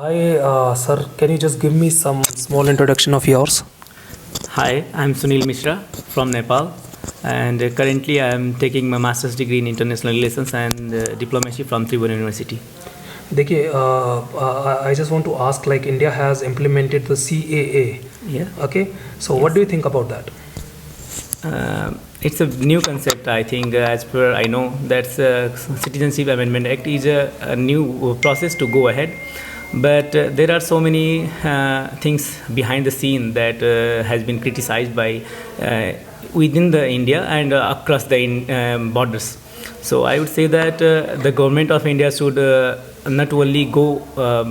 Hi, sir. Can you just give me some small introduction of yours? Hi, I'm Sunil Mishra from Nepal, and currently I am taking my master's degree in international relations and diplomacy from Tribhuvan University. देखिए, I just want to ask, like India has implemented the CAA. Yeah, Okay, so what do you think about that? it's a new concept. I think, as per I know, that's Citizenship Amendment Act is a new process to go ahead. But there are so many things behind the scene that has been criticized by within the India and across the borders. So I would say that the government of India should not only go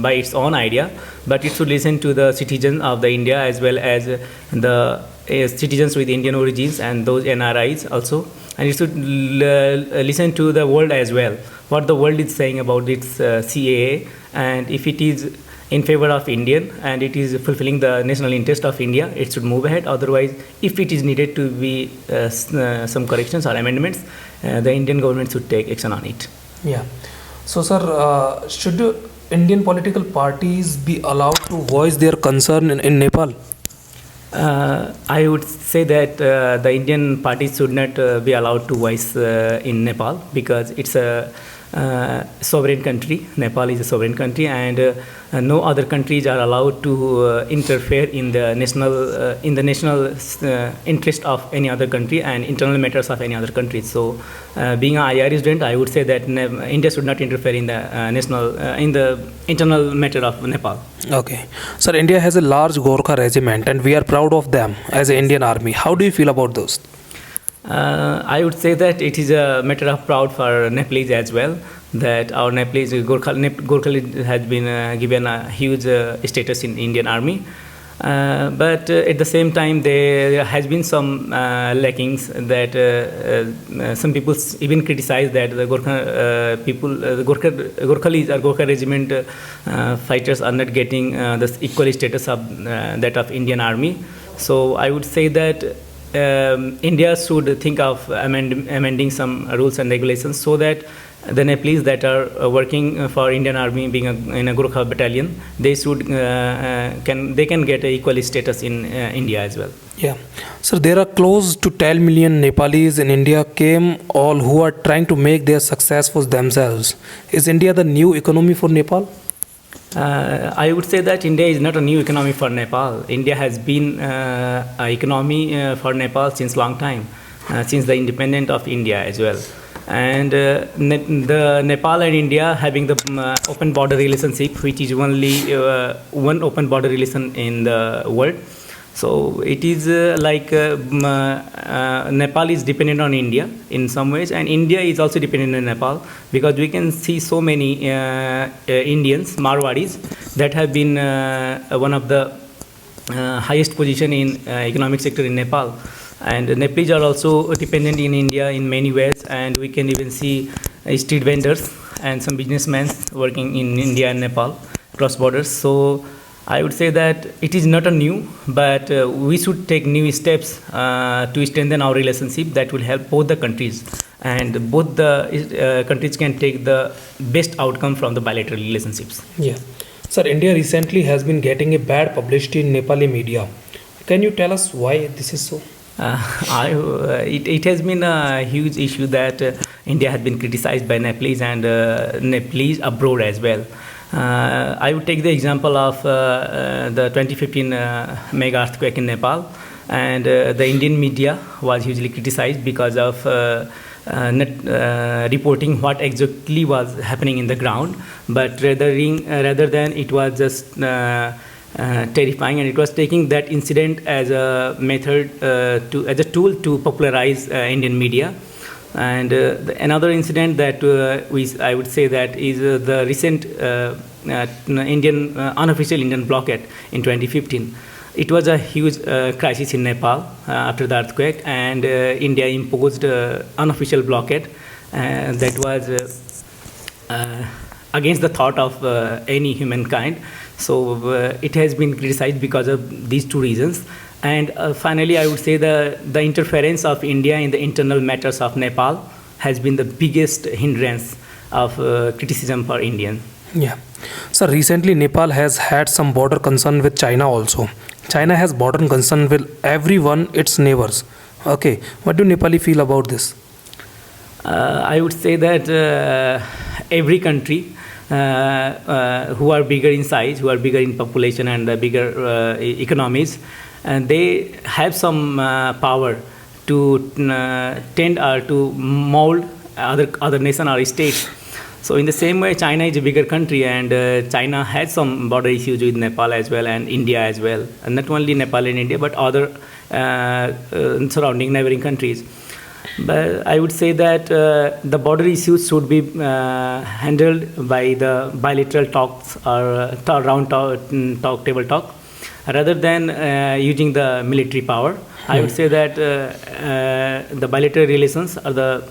by its own idea, but it should listen to the citizens of the India as well as the citizens with Indian origins and those NRIs also, and it should listen to the world as well, what the world is saying about its CAA, and if it is in favor of Indian and it is fulfilling the national interest of India, it should move ahead. Otherwise, if it is needed to be some corrections or amendments, the Indian government should take action on it. Yeah. So, sir, should Indian political parties be allowed to voice their concern in Nepal? I would say that the Indian parties should not be allowed to voice in Nepal because it's a sovereign country. Nepal is a sovereign country, and no other countries are allowed to interfere in the national interest of any other country and internal matters of any other country. So, being an IRA student, I would say that India should not interfere in the in the internal matter of Nepal. Okay. Sir, India has a large Gorkha regiment and we are proud of them as an Indian army. How do you feel about those? I would say that it is a matter of proud for Nepalese as well, that our Nepalese Gorkha has been given a huge status in Indian army. But at the same time, there has been some lackings that some people even criticize that the Gorkha people, the Gorkhalis or Gorkha regiment fighters are not getting the equal status of that of Indian army. So I would say that India should think of amending some rules and regulations so that the Nepalese that are working for Indian Army, being in a Gorkha battalion, they should they can get a equal status in India as well. Yeah. Sir, there are close to 10 million Nepalis in India came all who are trying to make their success for themselves. Is India the new economy for Nepal? I would say that India is not a new economy for Nepal. India has been an economy for Nepal since long time, since the independence of India as well. And the Nepal and India having the open border relationship, which is only one open border relation in the world. So it is Nepal is dependent on India in some ways, and India is also dependent on Nepal because we can see so many Indians, Marwadis, that have been one of the highest position in economic sector in Nepal. And Nepalese are also dependent in India in many ways, and we can even see street vendors and some businessmen working in India and Nepal cross borders. So I would say that it is not a new, but we should take new steps to strengthen our relationship that will help both the countries, and both the countries can take the best outcome from the bilateral relationships. Yeah. Sir, India recently has been getting a bad publicity in Nepali media. Can you tell us why this is so? It has been a huge issue that India has been criticized by Nepalese and Nepalese abroad as well. I would take the example of the 2015 mega earthquake in Nepal, and the Indian media was hugely criticized because of not reporting what exactly was happening in the ground, but rather than it was just terrifying, and it was taking that incident as a method as a tool to popularize Indian media. And another incident that I would say that is the recent Indian unofficial Indian blockade in 2015. It was a huge crisis in Nepal after the earthquake, and India imposed unofficial blockade that was against the thought of any humankind. So it has been criticized because of these two reasons. And finally, I would say the interference of India in the internal matters of Nepal has been the biggest hindrance of criticism for Indian. Yeah. So recently Nepal has had some border concern with China also. China has border concern with everyone its neighbors. Okay. What do Nepali feel about this? I would say that every country who are bigger in size, who are bigger in population and bigger economies, and they have some power to tend or to mold other nation or states. So in the same way, China is a bigger country, and China has some border issues with Nepal as well and India as well, and not only Nepal and India, but other surrounding neighboring countries. But I would say that the border issues should be handled by the bilateral talks or table talk, rather than using the military power. I would say that the bilateral relations or the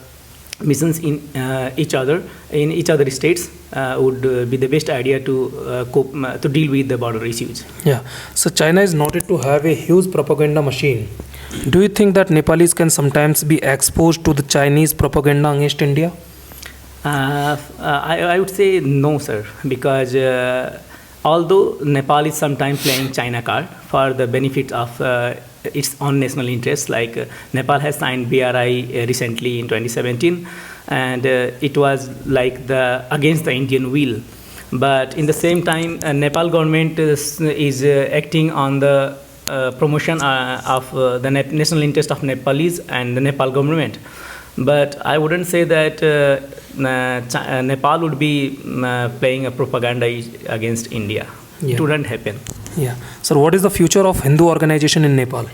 missions in each other states would be the best idea to cope to deal with the border issues. Yeah. So China is noted to have a huge propaganda machine. Do you think that Nepalis can sometimes be exposed to the Chinese propaganda against India? I would say no, sir, because although Nepal is sometimes playing China card for the benefit of its own national interests, like Nepal has signed BRI recently in 2017, and it was like against the Indian will. But in the same time, Nepal government is acting on the promotion of the national interest of Nepalese and the Nepal government. But I wouldn't say that Nepal would be playing a propaganda against India. Yeah. It wouldn't happen. Yeah. So what is the future of Hindu organization in Nepal?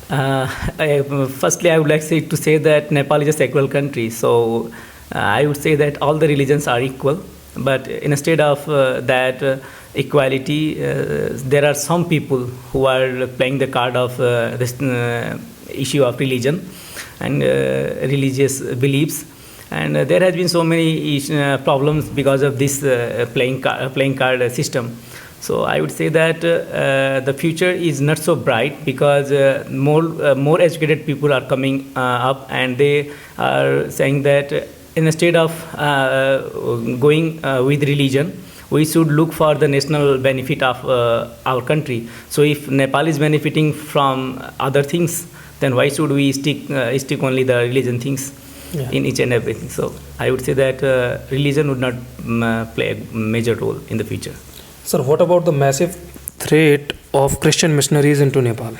Firstly, I would like to say that Nepal is a secular country. So I would say that all the religions are equal. But instead of that equality, there are some people who are playing the card of this issue of religion and religious beliefs, and there has been so many problems because of this playing card system. So I would say that the future is not so bright, because more educated people are coming up, and they are saying that instead of going with religion, we should look for the national benefit of our country. So if Nepal is benefiting from other things, then why should we stick only the religion things in each and everything? So I would say that religion would not play a major role in the future. Sir, what about the massive threat of Christian missionaries into Nepal?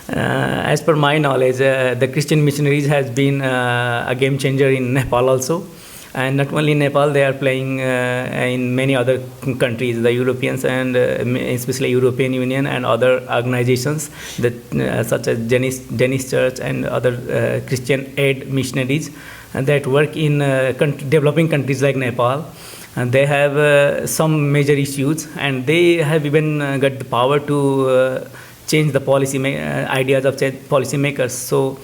As per my knowledge, the Christian missionaries has been a game changer in Nepal also. And not only in Nepal, they are playing in many other countries, the Europeans and especially European Union and other organizations that such as Danish Church and other Christian aid missionaries that work in developing countries like Nepal. And they have some major issues, and they have even got the power to change the policy ideas of policy makers. So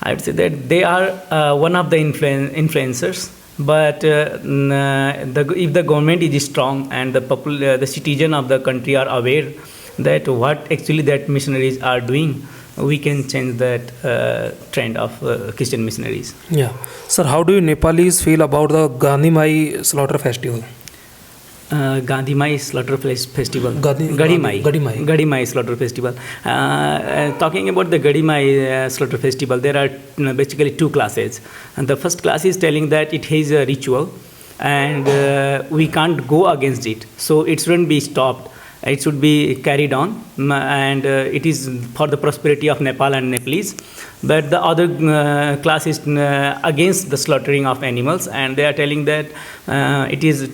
I would say that they are one of the influencers. But if the government is strong and the citizen of the country are aware that what actually that missionaries are doing, we can change that trend of Christian missionaries. Yeah. Sir, how do you Nepalis feel about the Gandhi Mai slaughter festival? Gandhi Mai slaughter festival. Gadi Mai slaughter festival. Talking about the Gadi Mai slaughter festival, there are basically two classes. And the first class is telling that it is a ritual, and we can't go against it. So it shouldn't be stopped. It should be carried on, and it is for the prosperity of Nepal and Nepalese. But the other class is against the slaughtering of animals, and they are telling that it is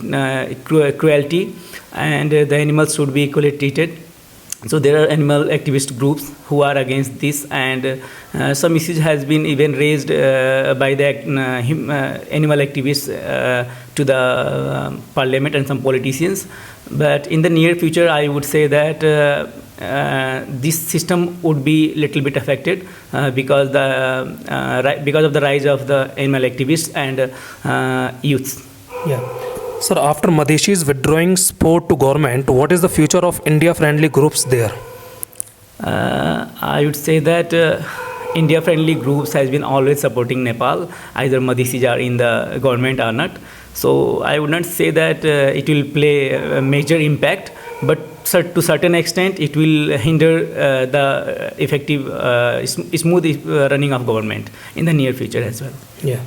cruelty, and the animals should be equally treated. So there are animal activist groups who are against this, and some issues has been even raised by the animal activists to the parliament and some politicians. But in the near future, I would say that this system would be little bit affected because of the rise of the animal activists and youths. Yeah. Sir, after Madheshi's withdrawing support to government, what is the future of India-friendly groups there? I would say that India-friendly groups has been always supporting Nepal, either Madhesija are in the government or not. So I would not say that it will play a major impact, but to certain extent it will hinder the effective, smooth running of government in the near future as well. Yeah.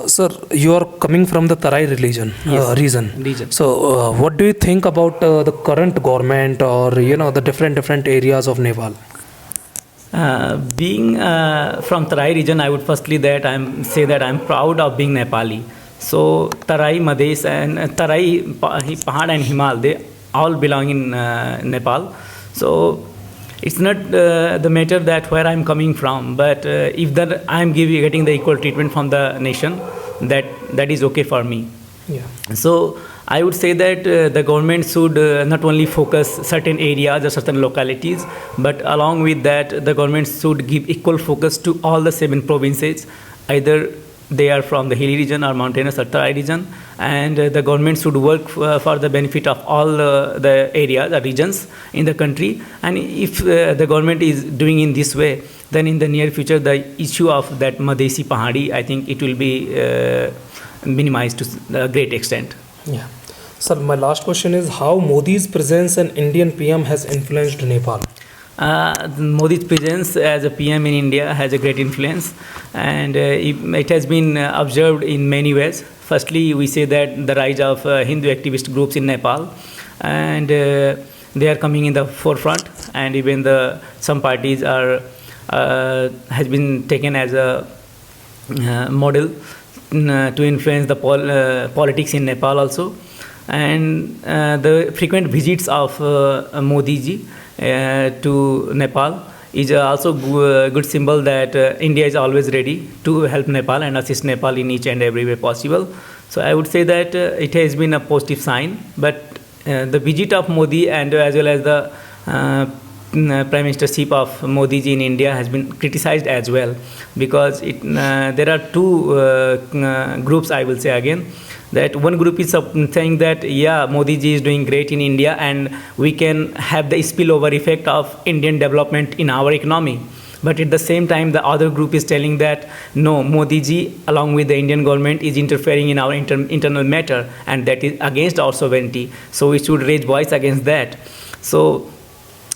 Sir, you are coming from the Tarai region. Region. So, what do you think about the current government, or the different areas of Nepal? Being from Tarai region, I would firstly say that I'm proud of being Nepali. So Tarai, Madhes, and Tarai, Pahad, and Himal, they all belong in Nepal. So it's not the matter that where I'm coming from, but if that I'm getting the equal treatment from the nation, that is okay for me. Yeah. So I would say that the government should not only focus certain areas or certain localities, but along with that, the government should give equal focus to all the 7 provinces, either they are from the hilly region or mountainous or Tarai region, and the government should work for the benefit of all the areas, the regions in the country. And if the government is doing in this way, then in the near future, the issue of that Madhesi Pahadi, I think it will be minimized to a great extent. Yeah. Sir, my last question is how Modi's presence in Indian PM has influenced Nepal? Modi's presence as a PM in India has a great influence, and it has been observed in many ways. Firstly, we say that the rise of Hindu activist groups in Nepal, and they are coming in the forefront, and even some parties has been taken as a model to influence the politics in Nepal also. And the frequent visits of Modi ji to Nepal is also a good symbol that India is always ready to help Nepal and assist Nepal in each and every way possible. So I would say that it has been a positive sign, but the visit of Modi and as well as the Prime Ministership of Modi ji in India has been criticized as well, because there are 2 groups, I will say again. That one group is saying that, yeah, Modi ji is doing great in India and we can have the spillover effect of Indian development in our economy. But at the same time, the other group is telling that, no, Modi ji, along with the Indian government, is interfering in our internal matter, and that is against our sovereignty. So we should raise voice against that. So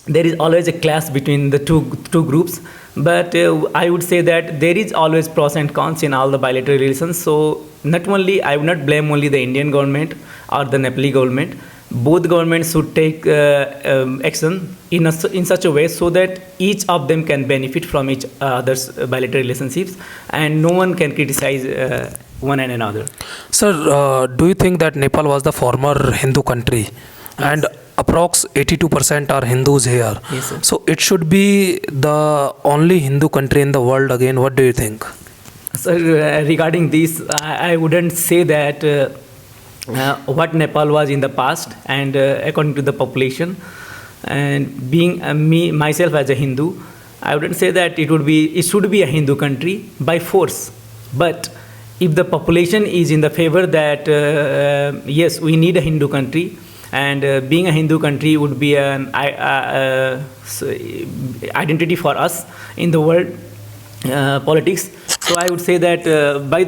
there is always a clash between the two groups. But I would say that there is always pros and cons in all the bilateral relations. So not only, I would not blame only the Indian government or the Nepali government. Both governments should take action in such a way so that each of them can benefit from each other's bilateral relationships, and no one can criticize one and another. Sir, do you think that Nepal was the former Hindu country? Yes. And approx 82% are Hindus here. Yes, sir. So it should be the only Hindu country in the world again. What do you think? Sir, regarding this, I wouldn't say that what Nepal was in the past, and according to the population, and being myself as a Hindu, I wouldn't say that it should be a Hindu country by force. But if the population is in the favor that yes, we need a Hindu country, and being a Hindu country would be an identity for us in the world politics. So I would say that by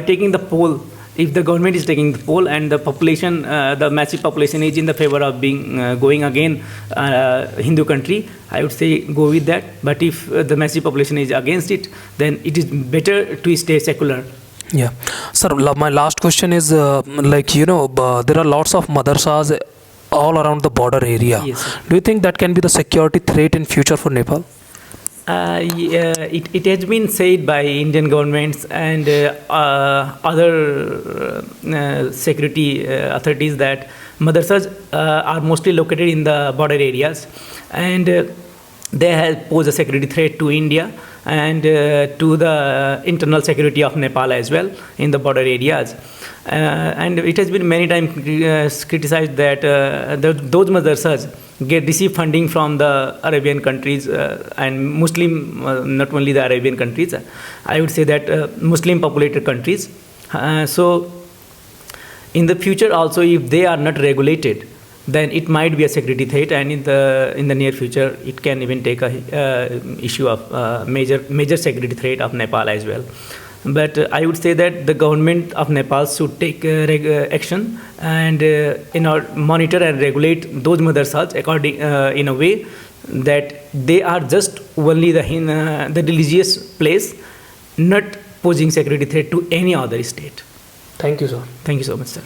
taking the poll, if the government is taking the poll and the population, the massive population is in the favor of being going again Hindu country, I would say go with that. But if the massive population is against it, then it is better to stay secular. Yeah. Sir, my last question is there are lots of madrasas all around the border area. Yes, sir. Do you think that can be the security threat in future for Nepal? It has been said by Indian governments and other security authorities that madrasas are mostly located in the border areas, and they have posed a security threat to India and to the internal security of Nepal as well in the border areas. And it has been many times criticized that those madrasas receive funding from the Arabian countries and Muslim, not only the Arabian countries, I would say that Muslim populated countries. So in the future also, if they are not regulated, then it might be a security threat, and in the near future, it can even take a issue of major security threat of Nepal as well. But I would say that the government of Nepal should take action and monitor and regulate those madrasas according in a way that they are just only the religious place, not posing security threat to any other state. Thank you, sir. Thank you so much, sir.